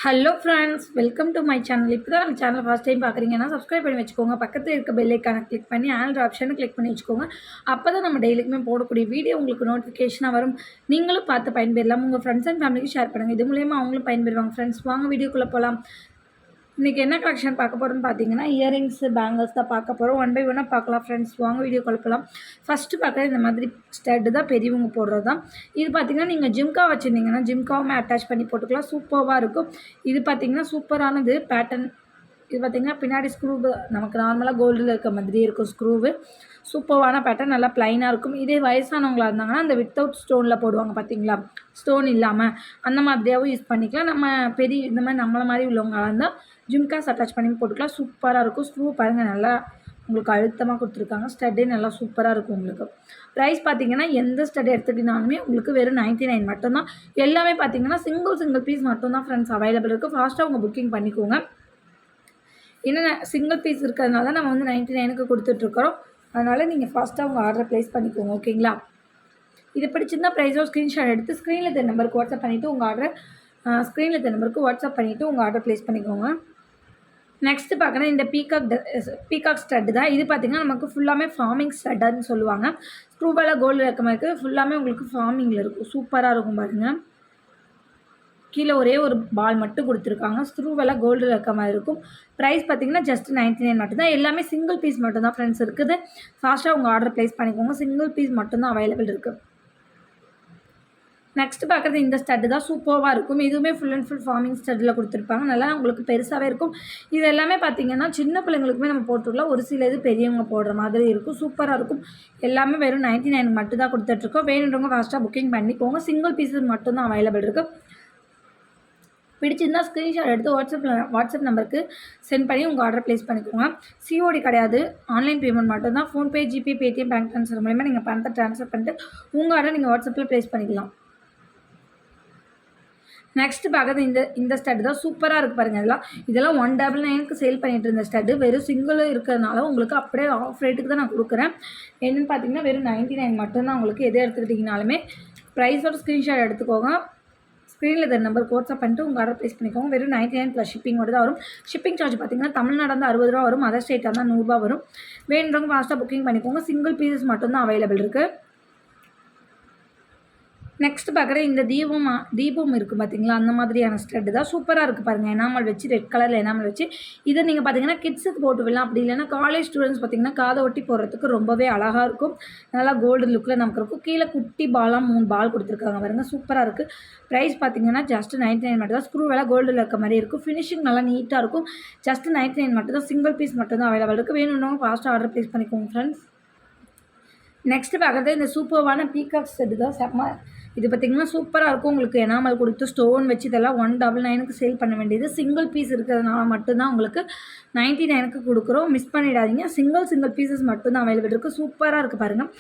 Hello friends, welcome to my channel. இப்போ தான் நம்ம சேனல் ஃபஸ்ட் டைம் பார்க்குறீங்கன்னா சப்ஸ்கிரைப் பண்ணி வச்சுக்கோங்க. பக்கத்தில் இருக்க பெல் ஐக்கானை கிளிக் பண்ணி ஆல் ஆப்ஷனை கிளிக் பண்ணி வச்சுக்கோங்க. அப்போ தான் நம்ம டெய்லிக்குமே போடக்கூடிய வீடியோ உங்களுக்கு நோட்டிஃபிகேஷனாக வரும். நீங்களும் பார்த்து பயன்பெறலாம். உங்கள் ஃப்ரெண்ட்ஸ் அண்ட் ஃபேமிலிக்கு ஷேர் பண்ணுங்கள். இது மூலயமா அவங்களும் பயன்பெறுவாங்க. ஃப்ரெண்ட்ஸ், வாங்க வீடியோக்குள்ளே போகலாம். இன்றைக்கி என்ன கலெக்ஷன் பார்க்க போகிறோன்னு பார்த்தீங்கன்னா, இயரிங்ஸு, பேங்கிள்ஸ் தான் பார்க்க போகிறோம். ஒன் பை ஒன்னாக பார்க்கலாம் ஃப்ரெண்ட்ஸ். வாங்க வீடியோ குழப்பலாம். ஃபஸ்ட்டு பார்க்குறது இந்த மாதிரி ஸ்டட்டு தான், பெரியவங்க போடுறது தான். இது பார்த்திங்கன்னா நீங்கள் ஜிம்கா வச்சுருந்தீங்கன்னா ஜிம்காவுமே அட்டாச் பண்ணி போட்டுக்கலாம். சூப்பராக இருக்கும். இது பார்த்திங்கன்னா சூப்பரானது பேட்டர்ன். இது பார்த்திங்கன்னா பின்னாடி ஸ்க்ரூவு நமக்கு நார்மலாக கோல்டில் இருக்க மாதிரியே இருக்கும் ஸ்க்ரூவு. சூப்பரான பேட்டர்ன், நல்லா ப்ளைனாக இருக்கும். இதே வயசானவங்களாக இருந்தாங்கன்னா அந்த வித்தவுட் ஸ்டோனில் போடுவாங்க பார்த்தீங்களா, ஸ்டோன் இல்லாமல் அந்த மாதிரியாகவும் யூஸ் பண்ணிக்கலாம். நம்ம பெரிய இந்த மாதிரி நம்மளை மாதிரி உள்ளவங்களாக இருந்தால் ஜிம்காஸ் அட்டாச் பண்ணி போட்டுக்கலாம். சூப்பராக இருக்கும். ஸ்க்ரூ பாருங்கள், நல்லா உங்களுக்கு அழுத்தமாக கொடுத்துருக்காங்க. ஸ்டட்டே நல்லா சூப்பராக இருக்கும். உங்களுக்கு ப்ரைஸ் பார்த்தீங்கன்னா எந்த ஸ்டட் எடுத்துக்கிட்டாலுமே உங்களுக்கு வெறும் 99 மட்டும்தான். எல்லாமே பார்த்தீங்கன்னா சிங்கிள் பீஸ் மட்டும்தான் ஃப்ரெண்ட்ஸ் அவைலபிள் இருக்குது. ஃபாஸ்ட்டாக உங்கள் புக்கிங் பண்ணிக்கோங்க. என்னென்ன சிங்கிள் பீஸ் இருக்கிறதுனால தான் நம்ம வந்து 99க்கு கொடுத்துட்ருக்குறோம். அதனால் நீங்கள் ஃபாஸ்ட்டாக உங்கள் ஆர்டரை ப்ளேஸ் பண்ணிக்கோங்க. ஓகேங்களா? இது பிடிச்சிருந்தால் ப்ரைஸோ ஸ்க்ரீன்ஷாட் எடுத்து ஸ்க்ரீனில் தெரிய நம்பருக்கு வாட்ஸ்அப் பண்ணிவிட்டு உங்கள் ஆர்டரை ஸ்க்ரீனில் தெரிய நம்பருக்கு வாட்ஸ்அப் பண்ணிவிட்டு உங்கள் ஆர்டர் ப்ளேஸ் பண்ணிக்கோங்க. நெக்ஸ்ட்டு பார்க்கணும் இந்த பீகாக் ஸ்டட்டு தான். இது பார்த்திங்கன்னா நமக்கு ஃபுல்லாமே ஃபார்மிங் ஸ்டட்டுன்னு சொல்லுவாங்க. ஸ்க்ரூவெல்லாம் கோல்டு ரக்கமாக இருக்குது. ஃபுல்லாமே உங்களுக்கு ஃபார்மிங்கில் இருக்கும். சூப்பராக இருக்கும் பாருங்கள். கீழே ஒரே ஒரு பால் மட்டும் கொடுத்துருக்காங்க. ஸ்க்ரூவெல்லாம் கோல்டு ரக்கமாக இருக்கும். ப்ரைஸ் பார்த்திங்கன்னா ஜஸ்ட் 99 மட்டும்தான். எல்லாமே சிங்கிள் பீஸ் மட்டும்தான் ஃப்ரெண்ட்ஸ் இருக்குது. ஃபாஸ்ட்டாக உங்கள் ஆர்டர் ப்ளேஸ் பண்ணிக்கோங்க. சிங்கிள் பீஸ் மட்டும்தான் அவைலபிள் இருக்குது. நெக்ஸ்ட் பார்க்குறது இந்த ஸ்டட்டு தான். சூப்பராக இருக்கும். இதுவுமே ஃபுல் அண்ட் ஃபுல் ஃபார்மிங் ஸ்டட்டில் கொடுத்துருப்பாங்க. நல்லா உங்களுக்கு பெருசாகவே இருக்கும். இது எல்லாமே பார்த்திங்கன்னா சின்ன பிள்ளைங்களுக்குமே நம்ம போட்டுக்கலாம். ஒரு சில இது பெரியவங்க போடுற மாதிரி இருக்கும். சூப்பராக இருக்கும். எல்லாமே வெறும் 99 மட்டும் தான் கொடுத்துட்ருக்கோம். வேணுன்றவங்க ஃபாஸ்ட்டாக புக்கிங் பண்ணிக்கோங்க. சிங்கிள் பீஸஸ் மட்டும்தான் அவைலபிள் இருக்குது. பிடிச்சிருந்தால் ஸ்க்ரீன்ஷாட் எடுத்து வாட்ஸ்அப் நம்பருக்கு சென்ட் பண்ணி உங்கள் ஆர்டர் ப்ளேஸ் பண்ணிக்கோங்க. சிஓடி கிடையாது, ஆன்லைன் பேமெண்ட் மட்டும்தான். PhonePe, GPay, Paytm, bank transfer மூலமாக நீங்கள் பணத்தை ட்ரான்ஸ்ஃபர் பண்ணிட்டு உங்கள் ஆர்டர் நீங்கள் வாட்ஸ்அப்பில் ப்ளேஸ் பண்ணிக்கலாம். நெக்ஸ்ட்டு பார்க்குறது இந்த ஸ்டட்டு தான். சூப்பராக இருக்குது பாருங்கள். இதெல்லாம் 199க்கு சேல் பண்ணிட்டு இருந்த ஸ்டட்டு வெறும் சிங்கிள் இருக்கிறதுனால உங்களுக்கு அப்படியே ஆஃப் ரேட்டுக்கு தான் நான் கொடுக்குறேன். என்னென்னு பார்த்தீங்கன்னா வெறும் 99 மட்டும்தான். உங்களுக்கு எதை எடுத்துக்கிட்டிங்கனாலுமே ப்ரைஸோட ஸ்க்ரீன்ஷாட் எடுத்துக்கோங்க. ஸ்க்ரீனில் இந்த நம்பருக்கு வாட்ஸ்அப் பண்ணிட்டு உங்கள் ஆர்டர் ப்ளேஸ் பண்ணிக்கோங்க. வெறும் 99 ப்ளஸ் ஷிப்பிங் மட்டும் தான் வரும். ஷிப்பிங் சார்ஜ் பார்த்தீங்கன்னா தமிழ்நாடு வந்து 60 ரூபா வரும். அதர் ஸ்டேட்டாக தான் 100 ரூபா வரும். வேணுன்றவங்க ஃபாஸ்ட்டாக புக்கிங் பண்ணிக்கோங்க. சிங்கிள் பீசஸ் மட்டும்தான் அவைலபிள் இருக்குது. நெக்ஸ்ட் பார்க்குற இந்த தீபம் இருக்குது பார்த்தீங்களா, அந்த மாதிரியான ஸ்டட்டு தான். சூப்பராக இருக்குது பாருங்கள். எனாமல் வச்சு ரெட் கலரில் எனாமல் வச்சு இதை நீங்கள் பார்த்தீங்கன்னா கிட்ஸுக்கு போட்டு விடலாம். அப்படி இல்லைன்னா காலேஜ் ஸ்டூடெண்ட்ஸ் பார்த்தீங்கன்னா காதை ஒட்டி போடுறதுக்கு ரொம்பவே அழகாக இருக்கும். நல்லா கோல்டு லுக்கில் நமக்கு இருக்கும். கீழே குட்டி பாலாக 3 பால் கொடுத்துருக்காங்க பாருங்கள். சூப்பராக இருக்குது. ப்ரைஸ் பார்த்தீங்கன்னா ஜஸ்ட் 99 மட்டும் தான். ஸ்க்ரூ வேலை கோல்டில் இருக்க மாதிரி இருக்கும். ஃபினிஷிங் நல்லா நீட்டாக இருக்கும். ஜஸ்ட் 99 மட்டும் தான். சிங்கிள் பீஸ் மட்டும் தான் அவைலபிள் இருக்குது. வேணும்னவங்க ஃபாஸ்ட்டாக ஆர்டர் ப்ளேஸ் பண்ணிக்கோங்க ஃப்ரெண்ட்ஸ். நெக்ஸ்ட்டு பார்க்குறது இந்த சூப்பர்வான பீகாக் செட்டு தான். செம்ம இது பார்த்திங்கன்னா சூப்பராக இருக்கும். உங்களுக்கு எனாமல் கொடுத்து ஸ்டோன் வச்சு இதெல்லாம் 199க்கு சேல் பண்ண வேண்டியது. சிங்கிள் பீஸ் இருக்கிறதுனால மட்டும்தான் உங்களுக்கு 99க்கு கொடுக்குறோம். மிஸ் பண்ணிடாதீங்க. சிங்கிள் பீசஸ் மட்டும்தான் அவைலபிள் இருக்குது. சூப்பராக இருக்குது பாருங்கள்.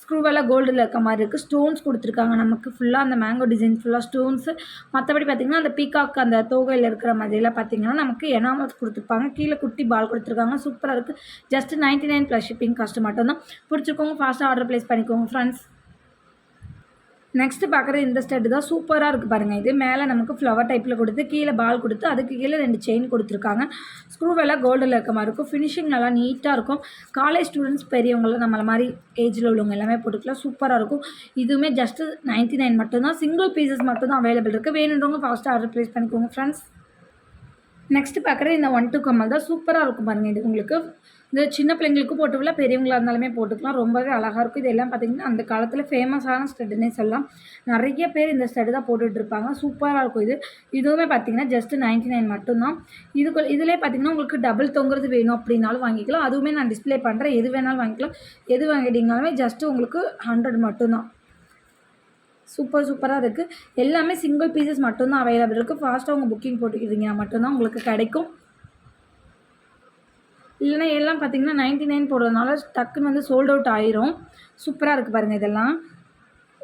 ஸ்க்ரூவெல்லாம் கோல்டில் இருக்க மாதிரி இருக்குது. ஸ்டோன்ஸ் கொடுத்துருக்காங்க நமக்கு. ஃபுல்லாக அந்த மேங்கோ டிசைன் ஃபுல்லாக ஸ்டோன்ஸு. மற்றபடி பார்த்திங்கன்னா அந்த பீகாக் அந்த தோகையில் இருக்கிற மாதிரிலாம் பார்த்திங்கன்னா நமக்கு எனாமல்ஸ் கொடுத்துருப்பாங்க. கீழே குட்டி பால் கொடுத்துருக்காங்க. சூப்பராக இருக்குது. ஜஸ்ட் 99 ப்ளஸ் ஷிப்பிங் காஸ்ட்டு மட்டும்தான். பிடிச்சிருக்கோங்க ஃபாஸ்ட்டாக ஆர்டர் ப்ளேஸ் பண்ணிக்கோங்க ஃப்ரெண்ட்ஸ். நெக்ஸ்ட்டு பார்க்குறது இந்த ஸ்டட்டு தான். சூப்பராக இருக்குது பாருங்கள். இது மேலே நமக்கு ஃப்ளவர் டைப்பில் கொடுத்து கீழே பால் கொடுத்து அதுக்கு கீழே 2 செயின் கொடுத்துருக்காங்க. ஸ்க்ரூவெல்லாம் கோல்டில் இருக்க மாதிரி இருக்கும். ஃபினிஷிங் நல்லா நீட்டாக இருக்கும். காலேஜ் ஸ்டூடெண்ட்ஸ், பெரியவங்களாம் நம்மளை மாதிரி ஏஜில் உள்ளவங்க எல்லாமே போட்டுக்கலாம். சூப்பராக இருக்கும். இதுவுமே ஜஸ்ட்டு 99 மட்டும்தான். சிங்கிள் பீசஸ் மட்டும்தான் அவைலபிள் இருக்குது. வேணுன்றவங்க ஃபாஸ்ட்டாக ஆர்டர் ப்ளேஸ் பண்ணிக்கோங்க ஃப்ரெண்ட்ஸ். நெக்ஸ்ட்டு பார்க்குறது இந்த 1-2 கம்மல் தான். சூப்பராக இருக்கும் பாருங்கள். இது உங்களுக்கு இந்த சின்ன பிள்ளைங்களுக்கும் போட்டுக்கலாம், பெரியவங்களாக இருந்தாலுமே போட்டுக்கலாம். ரொம்பவே அழகாக இருக்கும். இதெல்லாம் பார்த்திங்கன்னா அந்த காலத்தில் ஃபேமஸான ஸ்டட்டுன்னே சொல்லலாம். நிறைய பேர் இந்த ஸ்டட்டு தான் போட்டுட்ருப்பாங்க. சூப்பராக இருக்கும். இதுவுமே பார்த்திங்கன்னா ஜஸ்ட் 99 மட்டும்தான். இதிலே பார்த்திங்கன்னா உங்களுக்கு டபுள் தொங்குறது வேணும் அப்படின்னாலும் வாங்கிக்கலாம். அதுவுமே நான் டிஸ்பிளே பண்ணுறேன். எது வேணாலும் வாங்கிக்கலாம். எது வாங்கிட்டீங்கனாலுமே ஜஸ்ட்டு உங்களுக்கு 100 மட்டும்தான். சூப்பராக இருக்குது. எல்லாமே சிங்கிள் பீசஸ் மட்டும்தான் அவைலபிள் இருக்குது. ஃபாஸ்ட்டாக உங்கள் புக்கிங் போட்டுக்கிட்டீங்கன்னா மட்டும்தான் உங்களுக்கு கிடைக்கும். இல்லைனா எல்லாம் பார்த்திங்கன்னா 99 போடுறதுனால டக்குன்னு வந்து சோல்ட் அவுட் ஆயிரும். சூப்பராக இருக்குது பாருங்கள். இதெல்லாம்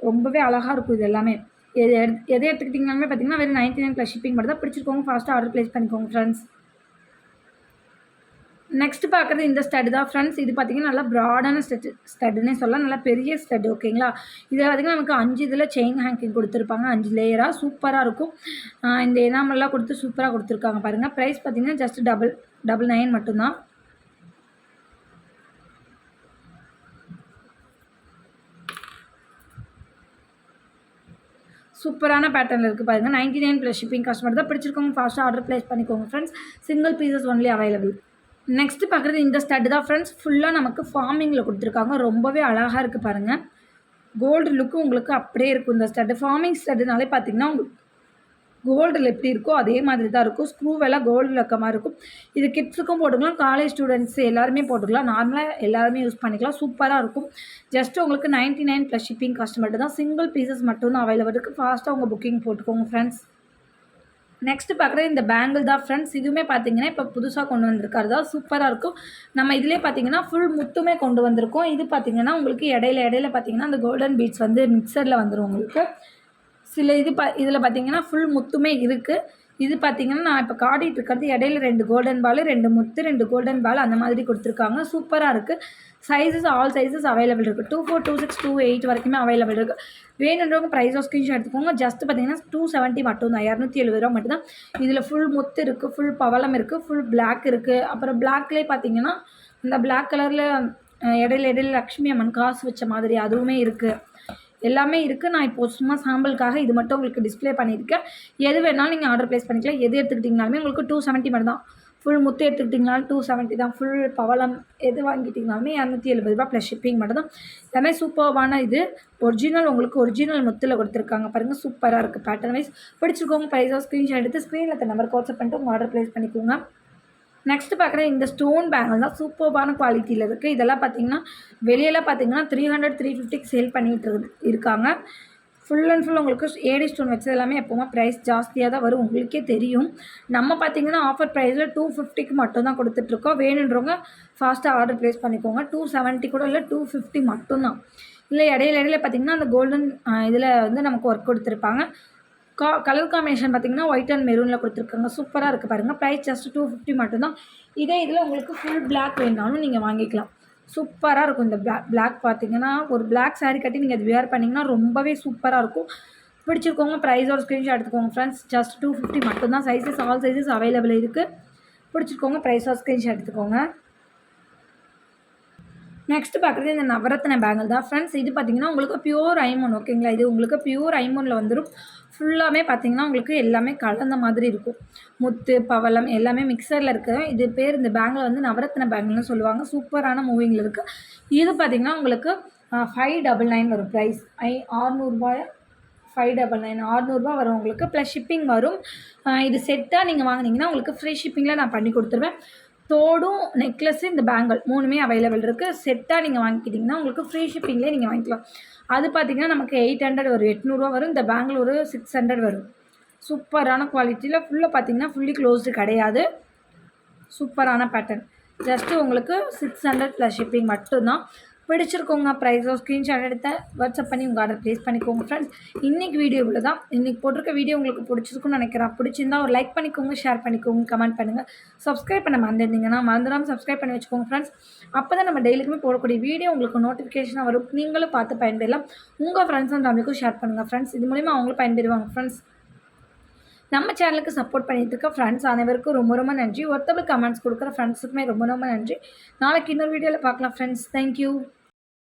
ரொம்பவே அழகாக இருக்கும். இது எல்லாமே எதை எடுத்துக்கிட்டிங்கனாலுமே பார்த்திங்கன்னா வெறும் 99 ப்ளஸ் ஷிப்பிங் மட்டும் தான். பிடிச்சிருக்கோங்க ஃபாஸ்ட்டாக ஆர்டர் ப்ளேஸ் பண்ணிக்கோங்க ஃப்ரெண்ட்ஸ். நெக்ஸ்ட் பார்க்குறது இந்த ஸ்டட் தான் ஃப்ரெண்ட்ஸ். இது பார்த்தீங்கன்னா நல்லா ப்ராடான ஸ்டட்டுன்னே சொல்லலாம். நல்லா பெரிய ஸ்டட் ஓகேங்களா. இதில் பார்த்தீங்கன்னா நமக்கு 5 இதில் செயின் ஹேங்கிங் கொடுத்துருப்பாங்க 5 லேயராக சூப்பராக இருக்கும். இந்த எனாமெல்லாம் கொடுத்து சூப்பராக கொடுத்துருக்காங்க பாருங்கள். ப்ரைஸ் பார்த்தீங்கன்னா ஜஸ்ட் 999 மட்டும்தான். சூப்பரான பேட்டர்னில் இருக்குது பாருங்கள். 99 ப்ளஸ் ஷிப்பிங் காஸ்ட் மட்டும் தான். பிடிச்சிருக்கவங்க ஃபாஸ்ட்டாக ஆர்டர் ப்ளேஸ் பண்ணிக்கோங்க friends. Single pieces only available. Next பார்க்குறது இந்த ஸ்டட் தான் ஃப்ரெண்ட்ஸ். ஃபுல்லாக நமக்கு ஃபார்மிங்கில் கொடுத்துருக்காங்க. ரொம்பவே அழகாக இருக்குது பாருங்கள். கோல்டு லுக்கு உங்களுக்கு அப்படியே இருக்கும் இந்த ஸ்டட்டு. ஃபார்மிங் ஸ்டட்டுனாலே பார்த்தீங்கன்னா உங்களுக்கு கோல்டில் எப்படி இருக்கோ அதே மாதிரி தான் இருக்கும். ஸ்க்ரூவெல்லாம் கோல்டில் இருக்க மாதிரி இருக்கும். இது கிட்ஸுக்கும் போட்டுக்கலாம், காலேஜ் ஸ்டூடெண்ட்ஸ் எல்லாருமே போட்டுக்கலாம். நார்மலாக எல்லாருமே யூஸ் பண்ணிக்கலாம். சூப்பராக இருக்கும். ஜஸ்ட் உங்களுக்கு 99 ப்ளஸ் ஷிப்பிங் காஸ்ட் மட்டும் தான். சிங்கிள் பீசஸ் மட்டும் தான் அவைலபிள் இருக்குது. ஃபாஸ்ட்டாக உங்கள் புக்கிங் போட்டுக்கோங்க ஃப்ரெண்ட்ஸ். நெக்ஸ்ட்டு பார்க்குறது இந்த பேங்கிள் தான் ஃப்ரெண்ட்ஸ். இதுவுமே பார்த்தீங்கன்னா இப்போ புதுசாக கொண்டு வந்திருக்காரு தான். சூப்பராக இருக்கும். நம்ம இதிலே பார்த்தீங்கன்னா ஃபுல் முத்துமே கொண்டு வந்திருக்கோம். இது பார்த்தீங்கன்னா உங்களுக்கு இடையில பார்த்தீங்கன்னா அந்த கோல்டன் பீட்ஸ் வந்து மிக்சரில் வந்துடும் உங்களுக்கு. சில இதில் பார்த்தீங்கன்னா ஃபுல் முத்துமே இருக்குது. இது பார்த்தீங்கன்னா நான் இப்போ காட்டிகிட்டு இருக்கிறது இடையில 2 கோல்டன் பால், 2 முத்து, 2 கோல்டன் பால் அந்த மாதிரி கொடுத்துருக்காங்க. சூப்பராக இருக்குது. சைஸஸ் ஆல் சைஸஸ் அவைலபிள் இருக்குது. 24, 26, 28 வரைக்குமே அவைலபிள் இருக்குது. வேணுன்றவங்க ப்ரைஸ் ஆஃப் ஸ்க்ரீன்ஷாட் எடுத்துக்கோங்க. ஜஸ்ட் பார்த்தீங்கன்னா 270 மட்டும்தான். 270 ரூபா மட்டும்தான். இதில் ஃபுல் முத்து இருக்குது, ஃபுல் பவளம் இருக்குது, ஃபுல் பிளாக் இருக்குது. அப்புறம் பிளாக்லேயே பார்த்தீங்கன்னா இந்த பிளாக் கலரில் இடையில லக்ஷ்மி அம்மன் காசு வச்ச மாதிரி அதுவுமே இருக்குது. எல்லாமே இருக்குது. நான் இப்போது சும்மா சாம்பிளுக்காக இது மட்டும் உங்களுக்கு டிஸ்ப்ளே பண்ணியிருக்கேன். எது வேணாலும் நீங்கள் ஆர்டர் ப்ளேஸ் பண்ணிக்கலாம். எது எடுத்துக்கிட்டிங்கனாலுமே உங்களுக்கு 270 மட்டும் தான். ஃபுல் முத்து எடுத்துக்கிட்டிங்கனாலும் 270 தான். ஃபுல் பவளம் எது வாங்கிட்டிங்கனாலுமே 270 ரூபா ப்ளஸ் ஷிப்பிங் மட்டும் தான். எல்லாமே சூப்பர்வான இது. ஒரிஜினல் உங்களுக்கு ஒரிஜினல் முத்தில் கொடுத்துருக்காங்க பாருங்கள். சூப்பராக இருக்குது. பேட்டர்ன் வைஸ் பிடிச்சிருக்கோங்க. ப்ரைஸாக ஸ்க்ரீன்ஷாட் எடுத்து ஸ்க்ரீனில் இருக்க நம்பருக்கு வாட்ஸ்அப் பண்ணிட்டு உங்கள் ஆர்டர் ப்ளேஸ் பண்ணிக்கோங்க. நெக்ஸ்ட்டு பார்க்குற இந்த ஸ்டோன் பேங்கிள் தான் சூப்பர்பான குவாலிட்டியில் இருக்குது. இதெல்லாம் பார்த்தீங்கன்னா வெளியெல்லாம் பார்த்தீங்கன்னா 300, 350க்கு சேல் பண்ணிகிட்டு இருக்காங்க. ஃபுல் அண்ட் ஃபுல் உங்களுக்கு ஏடி ஸ்டோன் வச்சது எல்லாமே எப்போவுமே ப்ரைஸ் ஜாஸ்தியாக தான் வரும். உங்களுக்கே தெரியும். நம்ம பார்த்தீங்கன்னா ஆஃபர் ப்ரைஸில் 250க்கு மட்டும் தான் கொடுத்துட்ருக்கோம். வேணுன்றவங்க ஃபாஸ்ட்டாக ஆர்டர் ப்ளேஸ் பண்ணிக்கோங்க. 270 கூட இல்லை, 250 மட்டும்தான். இல்லை இடையில பார்த்தீங்கன்னா அந்த கோல்டன் இதில் வந்து நமக்கு ஒர்க் கொடுத்துருப்பாங்க. கலர் காம்பினேஷன் பார்த்தீங்கன்னா ஒயிட் அண்ட் மெரூனில் கொடுத்துருக்காங்க. சூப்பராக இருக்குது பாருங்கள். ப்ரைஸ் ஜஸ்ட் 250 மட்டும்தான். இதே இதில் உங்களுக்கு ஃபுல் பிளாக் வேணாலும் நீங்கள் வாங்கிக்கலாம். சூப்பராக இருக்கும். இந்த பிளாக் பார்த்தீங்கன்னா ஒரு பிளாக் சாரீ கட்டி நீங்கள் அது வியர் பண்ணிங்கன்னா ரொம்பவே சூப்பராக இருக்கும். பிடிச்சிருக்கோங்க. ப்ரைஸோட ஸ்க்ரீன்ஷாட் எடுத்துக்கோங்க ஃப்ரெண்ட்ஸ். ஜஸ்ட் 250 மட்டும்தான். சைஸஸ் ஆல் சைஸஸ் அவைலபிள் இருக்குது. பிடிச்சிருக்கோங்க. ப்ரைஸோட ஸ்க்ரீன்ஷாட் எடுத்துக்கோங்க. நெக்ஸ்ட்டு பார்க்குறது இந்த நவரத்ன பேங்கிள் தான் ஃப்ரெண்ட்ஸ். இது பார்த்திங்கன்னா உங்களுக்கு பியூர் ஐமோன் ஓகேங்களா. இது உங்களுக்கு பியூர் ஐமோனில் வந்துடும். ஃபுல்லாமே பார்த்திங்கன்னா உங்களுக்கு எல்லாமே கலந்த மாதிரி இருக்கும். முத்து பவளம் எல்லாமே மிக்சரில் இருக்குது. இது பேர் இந்த பேங்கில் வந்து நவரத்ன பேங்கிள்னு சொல்லுவாங்க. சூப்பரான மூவிங்கில் இருக்குது. இது பார்த்திங்கன்னா உங்களுக்கு 599 வரும் ப்ரைஸ். 600 599 600 வரும் உங்களுக்கு. ப்ளஸ் ஷிப்பிங் வரும். இது செட்டாக நீங்கள் வாங்கினீங்கன்னா உங்களுக்கு ஃப்ரீ ஷிப்பிங்கில் நான் பண்ணி கொடுத்துருவேன். தோடும் நெக்லஸ்ஸு இந்த பேங்கிள் 3மே அவைலபிள் இருக்குது. செட்டாக நீங்கள் வாங்கிக்கிட்டிங்கன்னா உங்களுக்கு ஃப்ரீ ஷிப்பிங்லேயே நீங்கள் வாங்கிக்கலாம். அது பார்த்திங்கன்னா நமக்கு 800 வரும். 800 வரும். இந்த பேங்கிள் ஒரு 600 வரும். சூப்பரான குவாலிட்டியில் ஃபுல்லாக பார்த்திங்கன்னா ஃபுல்லி க்ளோஸ்டு கிடையாது. சூப்பரான பேட்டர்ன். ஜஸ்ட்டு உங்களுக்கு 600 ப்ளஸ் ஷிப்பிங் மட்டும்தான். பிடிச்சிருக்கோங்க. ப்ரைஸோ ஸ்க்ரீன்ஷாட் எடுத்து வாட்ஸ்அப் பண்ணி உங்கள் ஆர்டர் ப்ளேஸ் பண்ணிக்கோங்க ஃப்ரெண்ட்ஸ். இன்றைக்கி வீடியோ இவ்வளோ தான். இன்றைக்கி போட்டிருக்க வீடியோ உங்களுக்கு பிடிச்சிருக்குன்னு நினைக்கிறேன். பிடிச்சிருந்தா ஒரு லைக் பண்ணிக்கோங்க, ஷேர் பண்ணிக்கோங்க, கமெண்ட் பண்ணுங்கள். சப்ஸ்கிரைப் பண்ண மறந்துருந்தீங்கன்னா மறந்துடாமல் சப்ஸ்கிரைப் பண்ணி வச்சுக்கோங்க ஃப்ரெண்ட்ஸ். அப்போ தான் நம்ம டெய்லிக்குமே போடக்கூடிய வீடியோ உங்களுக்கு நோட்டிஃபிகேஷனாக வரும். நீங்களும் பார்த்து பயன்பெறலாம். உங்கள் ஃப்ரெண்ட்ஸ் அண்ட் ஃபேமிலிக்கும் ஷேர் பண்ணுங்கள் ஃப்ரெண்ட்ஸ். இது மூலிமா அவங்களும் பயன்பெறுவாங்க ஃப்ரெண்ட்ஸ். நம்ம சேனலுக்கு சப்போர்ட் பண்ணிட்டு இருக்க ஃப்ரெண்ட்ஸ் அனைவருக்கும் ரொம்ப ரொம்ப நன்றி. ஒருத்தவங்க கமெண்ட்ஸ் கொடுக்குற ஃப்ரெண்ட்ஸுக்குமே ரொம்ப ரொம்ப நன்றி. நாளைக்கு இன்னொரு வீடியோவில் பார்க்கலாம் ஃப்ரெண்ட்ஸ். தேங்க்யூ.